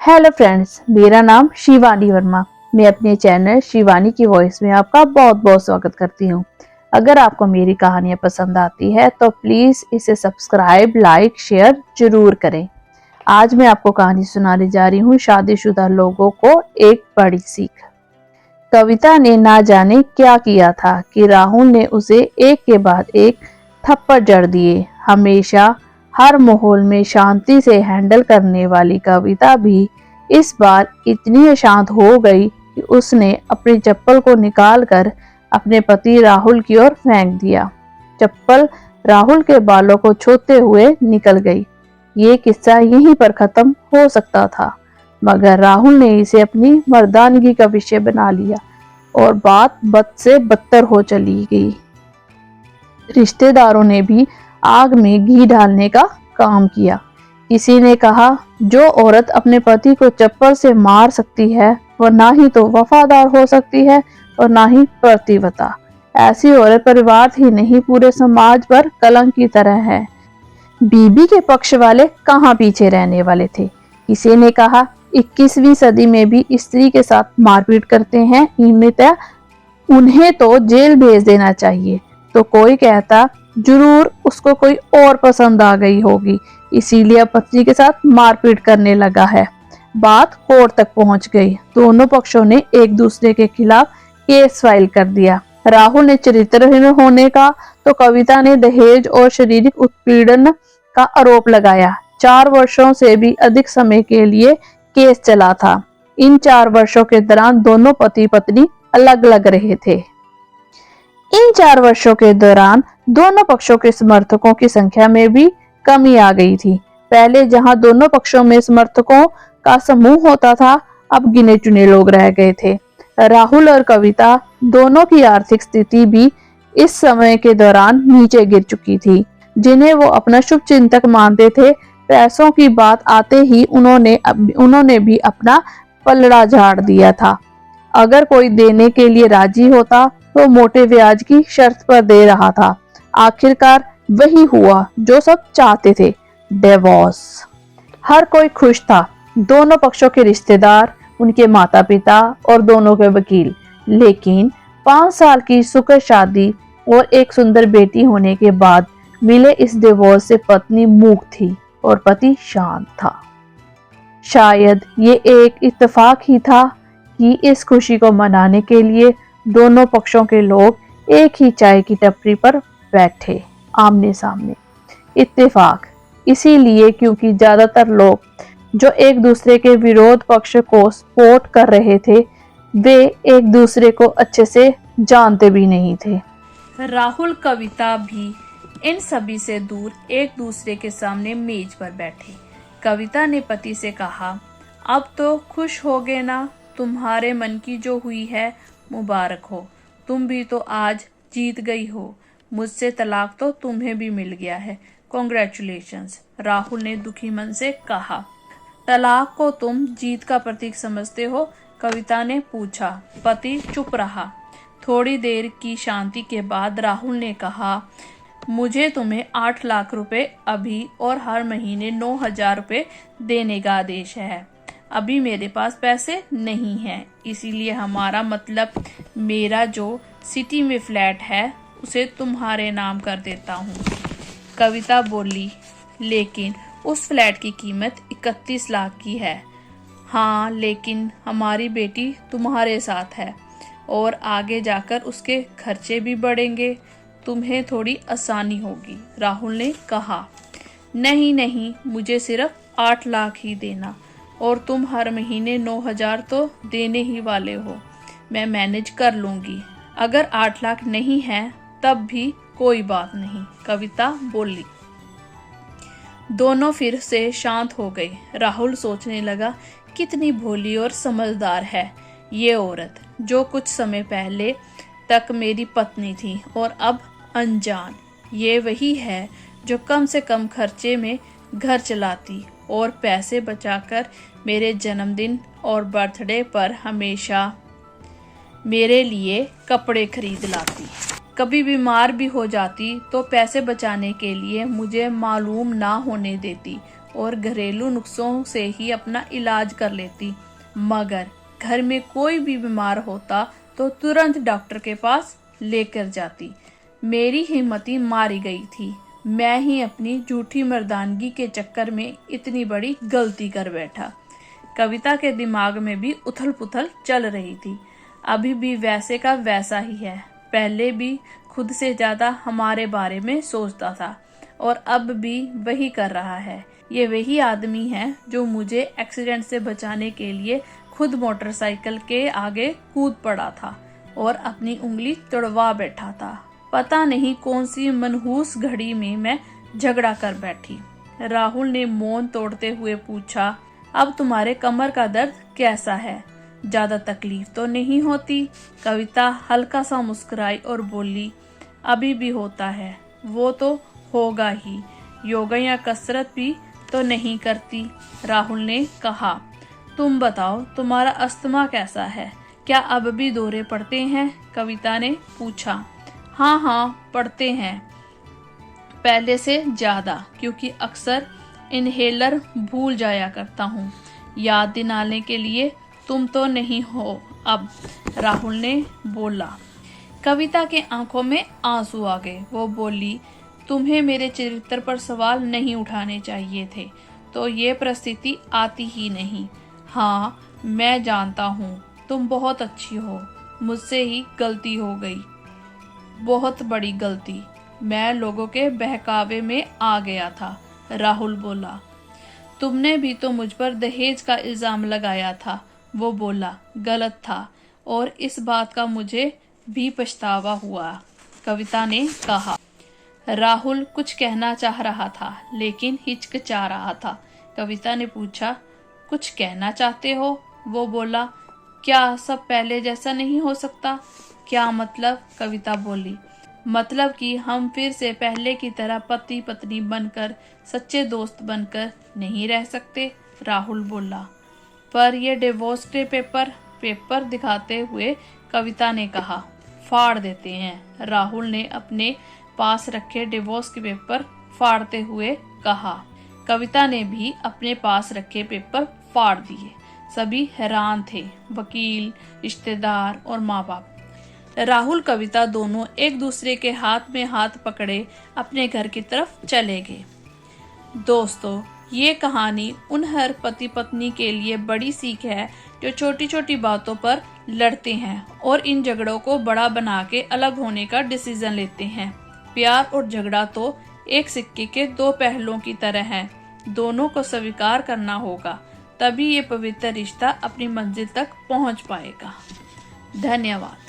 Hello friends, मेरा नाम शिवानी वर्मा। मैं अपने चैनल शिवानी की वॉइस में आपका बहुत बहुत स्वागत करती हूँ। अगर आपको मेरी कहानियाँ पसंद आती है तो प्लीज़ इसे सब्सक्राइब, लाइक, शेयर जरूर करें। आज मैं आपको कहानी सुनाने जा रही हूँ शादीशुदा लोगों को एक बड़ी सीख। कविता ने ना जाने क्या किया था कि राहुल ने उसे एक के बाद एक थप्पड़ जड़ दिए। हमेशा हर माहौल में शांति से हैंडल करने वाली कविता भी इस बार इतनी अशांत हो गई कि उसने अपनी चप्पल को निकालकर अपने पति राहुल की ओर फेंक दिया। चप्पल राहुल के बालों को छूते हुए निकल गई। ये किस्सा यहीं पर खत्म हो सकता था, मगर राहुल ने इसे अपनी मर्दानगी का विषय बना लिया और बात बद से बदतर हो चली गई। रिश्तेदारों ने भी आग में घी डालने का काम किया। किसी ने कहा, जो औरत अपने पति को चप्पल से मार सकती है वह ना ही तो वफादार हो सकती है और ना ही प्रतिवता। ऐसी औरत परिवार ही नहीं पूरे समाज पर कलंक की तरह है। बीबी के पक्ष वाले कहाँ पीछे रहने वाले थे। किसी ने कहा, 21वीं सदी में भी स्त्री के साथ मारपीट करते हैं, उन्हें तो जेल भेज देना चाहिए। तो कोई कहता, जरूर उसको कोई और पसंद आ गई होगी, इसीलिए पत्नी के साथ मारपीट करने लगा है। बात कोर्ट तक पहुंच गई। दोनों पक्षों ने एक दूसरे के खिलाफ केस फाइल कर दिया। राहुल ने चरित्रहीन होने का तो कविता ने दहेज और शारीरिक उत्पीड़न का आरोप लगाया। 4 वर्षों से भी अधिक समय के लिए केस चला था। इन 4 वर्षों के दौरान दोनों पति पत्नी अलग अलग रहे थे। इन 4 वर्षों के दौरान दोनों पक्षों के समर्थकों की संख्या में भी कमी आ गई थी। पहले जहां दोनों पक्षों में समर्थकों का समूह होता था, अब गिने चुने लोग रह गए थे। राहुल और कविता दोनों की आर्थिक स्थिति भी इस समय के दौरान नीचे गिर चुकी थी। जिन्हें वो अपना शुभ चिंतक मानते थे, पैसों की बात आते ही उन्होंने भी अपना पलड़ा झाड़ दिया था। अगर कोई देने के लिए राजी होता तो मोटे ब्याज की शर्त पर दे रहा था। आखिरकार वही हुआ जो सब चाहते थे, डिवोर्स। हर कोई खुश था, दोनों पक्षों के रिश्तेदार, उनके माता पिता और दोनों के वकील। लेकिन 5 साल की सुखद शादी और एक सुंदर बेटी होने के बाद मिले इस डिवोर्स से पत्नी मूक थी और पति शांत था। शायद ये एक इत्तेफाक ही था कि इस खुशी को मनाने के लिए दोनों पक्षों के लोग एक ही चाय की टपरी पर बैठे, आमने सामने। इत्तेफाक इसीलिए क्योंकि ज्यादातर लोग जो एक दूसरे के विरोध पक्ष को सपोर्ट कर रहे थे, वे एक दूसरे को अच्छे से जानते भी नहीं थे। राहुल कविता भी इन सभी से दूर एक दूसरे के सामने मेज पर बैठे। कविता ने पति से कहा, अब तो खुश हो गए ना, तुम्हारे मन की जो हुई है मुबारक हो। तुम भी तो आज जीत गई हो। मुझसे तलाक तो तुम्हें भी मिल गया है, कॉन्ग्रेचुलेशंस। राहुल ने दुखी मन से कहा। तलाक को तुम जीत का प्रतीक समझते हो? कविता ने पूछा। पति चुप रहा। थोड़ी देर की शांति के बाद राहुल ने कहा, मुझे तुम्हें 8 लाख रुपए अभी और हर महीने 9,000 रुपए देने का आदेश है। अभी मेरे पास पैसे नहीं हैं, इसीलिए हमारा मतलब मेरा जो सिटी में फ्लैट है उसे तुम्हारे नाम कर देता हूँ। कविता बोली, लेकिन उस फ्लैट की कीमत 31 लाख की है। हाँ, लेकिन हमारी बेटी तुम्हारे साथ है और आगे जाकर उसके खर्चे भी बढ़ेंगे, तुम्हें थोड़ी आसानी होगी। राहुल ने कहा, नहीं नहीं, मुझे सिर्फ 8 लाख ही देना और तुम हर महीने 9,000 तो देने ही वाले हो। मैं मैनेज कर लूंगी। अगर 8 लाख नहीं है तब भी कोई बात नहीं, कविता बोली। दोनों फिर से शांत हो गए। राहुल सोचने लगा, कितनी भोली और समझदार है ये औरत, जो कुछ समय पहले तक मेरी पत्नी थी और अब अनजान। ये वही है जो कम से कम खर्चे में घर चलाती और पैसे बचाकर मेरे जन्मदिन और बर्थडे पर हमेशा मेरे लिए कपड़े खरीद लाती। कभी बीमार भी हो जाती तो पैसे बचाने के लिए मुझे मालूम ना होने देती और घरेलू नुस्खों से ही अपना इलाज कर लेती, मगर घर में कोई भी बीमार होता तो तुरंत डॉक्टर के पास लेकर जाती। मेरी हिम्मती मारी गई थी। मैं ही अपनी झूठी मर्दानगी के चक्कर में इतनी बड़ी गलती कर बैठा। कविता के दिमाग में भी उथल पुथल चल रही थी। अभी भी वैसे का वैसा ही है। पहले भी खुद से ज्यादा हमारे बारे में सोचता था और अब भी वही कर रहा है। ये वही आदमी है जो मुझे एक्सीडेंट से बचाने के लिए खुद मोटरसाइकिल के आगे कूद पड़ा था और अपनी उंगली तोड़वा बैठा था। पता नहीं कौन सी मनहूस घड़ी में मैं झगड़ा कर बैठी। राहुल ने मौन तोड़ते हुए पूछा, अब तुम्हारे कमर का दर्द कैसा है? ज्यादा तकलीफ तो नहीं होती? कविता हल्का सा मुस्कुराई और बोली, अभी भी होता है, वो तो होगा ही। योगा या कसरत भी तो नहीं करती। राहुल ने कहा, तुम बताओ तुम्हारा अस्थमा कैसा है? क्या अब भी दौरे पड़ते हैं? कविता ने पूछा। हाँ पड़ते हैं, पहले से ज्यादा, क्योंकि अक्सर इनहेलर भूल जाया करता हूँ। याद दिलाने के लिए तुम तो नहीं हो अब, राहुल ने बोला। कविता के आंखों में आंसू आ गए। वो बोली, तुम्हें मेरे चरित्र पर सवाल नहीं उठाने चाहिए थे, तो ये परिस्थिति आती ही नहीं। हाँ, मैं जानता हूँ तुम बहुत अच्छी हो, मुझसे ही गलती हो गई, बहुत बड़ी गलती। मैं लोगों के बहकावे में आ गया था, राहुल बोला। तुमने भी तो मुझ पर दहेज का इल्जाम लगाया था, वो बोला। गलत था और इस बात का मुझे भी पछतावा हुआ, कविता ने कहा। राहुल कुछ कहना चाह रहा था लेकिन हिचकिचा रहा था। कविता ने पूछा, कुछ कहना चाहते हो? वो बोला, क्या सब पहले जैसा नहीं हो सकता? क्या मतलब? कविता बोली, मतलब कि हम फिर से पहले की तरह पति पत्नी बनकर, सच्चे दोस्त बनकर नहीं रह सकते, राहुल बोला। पर ये डिवोर्स के पेपर दिखाते हुए कविता ने कहा। फाड़ देते हैं, राहुल ने अपने पास रखे डिवोर्स के पेपर फाड़ते हुए कहा। कविता ने भी अपने पास रखे पेपर फाड़ दिए। सभी हैरान थे, वकील, रिश्तेदार और माँ बाप। राहुल कविता दोनों एक दूसरे के हाथ में हाथ पकड़े अपने घर की तरफ चले गए। दोस्तों, ये कहानी उन हर पति पत्नी के लिए बड़ी सीख है जो छोटी छोटी बातों पर लड़ते हैं और इन झगड़ों को बड़ा बना के अलग होने का डिसीजन लेते हैं। प्यार और झगड़ा तो एक सिक्के के दो पहलुओं की तरह है, दोनों को स्वीकार करना होगा, तभी ये पवित्र रिश्ता अपनी मंजिल तक पहुंच पाएगा। धन्यवाद।